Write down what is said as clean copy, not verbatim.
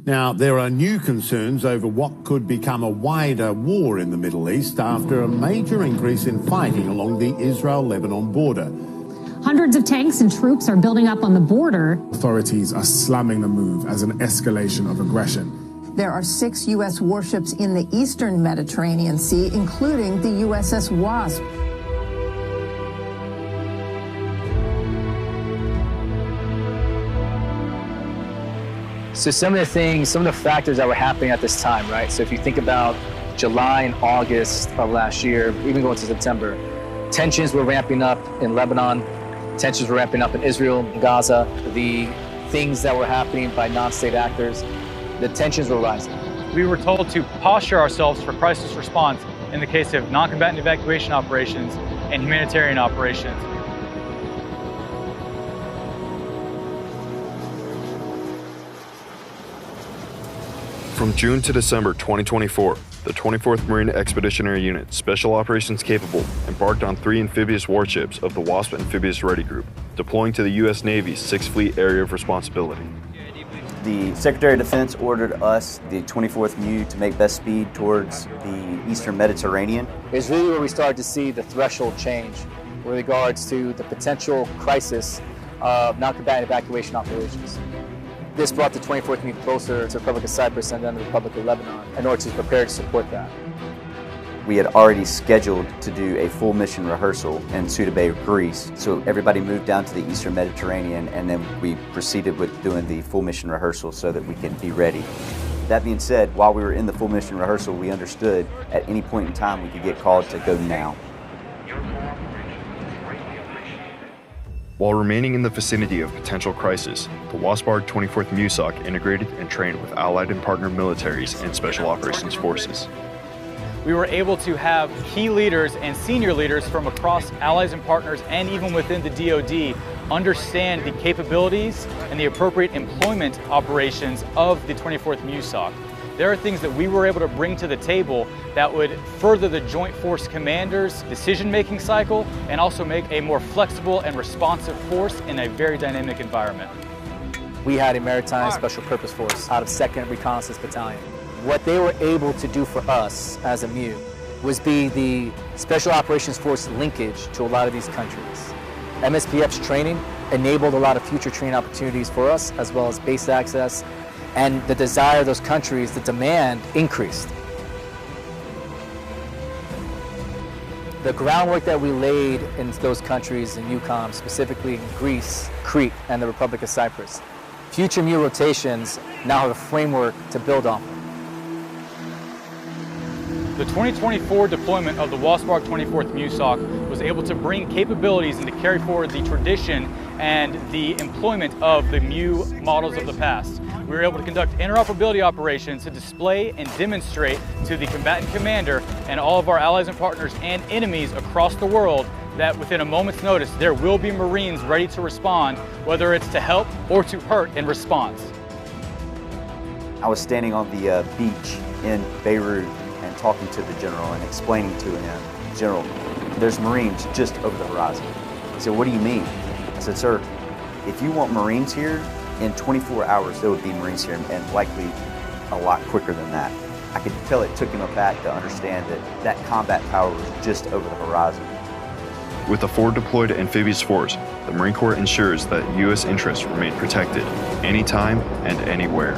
Now, there are new concerns over what could become a wider war in the Middle East after a major increase in fighting along the Israel-Lebanon border. Hundreds of tanks and troops are building up on the border. Authorities are slamming the move as an escalation of aggression. There are 6 U.S. warships in the eastern Mediterranean Sea, including the USS Wasp. So some of the factors that were happening at this time, right? So if you think about July and August of last year, even going to September, tensions were ramping up in Lebanon, tensions were ramping up in Israel, Gaza, the things that were happening by non-state actors, the tensions were rising. We were told to posture ourselves for crisis response in the case of non-combatant evacuation operations and humanitarian operations. From June to December 2024, the 24th Marine Expeditionary Unit, Special Operations Capable, embarked on 3 amphibious warships of the WASP Amphibious Ready Group, deploying to the U.S. Navy's 6th Fleet Area of Responsibility. The Secretary of Defense ordered us, the 24th MEU, to make best speed towards the Eastern Mediterranean. It's really where we started to see the threshold change with regards to the potential crisis of non-combatant evacuation operations. This brought the 24th MEU closer to the Republic of Cyprus and then the Republic of Lebanon in order to prepare to support that. We had already scheduled to do a full mission rehearsal in Suda Bay, Greece. So everybody moved down to the Eastern Mediterranean, and then we proceeded with doing the full mission rehearsal so that we can be ready. That being said, while we were in the full mission rehearsal, we understood at any point in time we could get called to go now. While remaining in the vicinity of potential crisis, the WASP-ARG-24 MEU-SOC integrated and trained with allied and partner militaries and special operations forces. We were able to have key leaders and senior leaders from across allies and partners and even within the DoD understand the capabilities and the appropriate employment operations of the 24th MEU-SOC. There are things that we were able to bring to the table that would further the Joint Force Commander's decision-making cycle and also make a more flexible and responsive force in a very dynamic environment. We had a Maritime Special Purpose Force out of 2nd Reconnaissance Battalion. What they were able to do for us as a MEU was be the Special Operations Force linkage to a lot of these countries. MSPF's training enabled a lot of future training opportunities for us, as well as base access, and the desire of those countries, the demand increased. The groundwork that we laid in those countries in EUCOM, specifically in Greece, Crete, and the Republic of Cyprus, future MEU rotations now have a framework to build on. The 2024 deployment of the WASP-ARG-24 MEU-SOC was able to bring capabilities and to carry forward the tradition and the employment of the MEU models of the past. We were able to conduct interoperability operations to display and demonstrate to the combatant commander and all of our allies and partners and enemies across the world that within a moment's notice there will be Marines ready to respond, whether it's to help or to hurt in response. I was standing on the beach in Beirut and talking to the general and explaining to him, "General, there's Marines just over the horizon." He said, "What do you mean?" I said, "Sir, if you want Marines here, in 24 hours there would be Marines here, and likely a lot quicker than that." I could tell it took him aback to understand that that combat power was just over the horizon. With a forward-deployed amphibious force, the Marine Corps ensures that U.S. interests remain protected anytime and anywhere.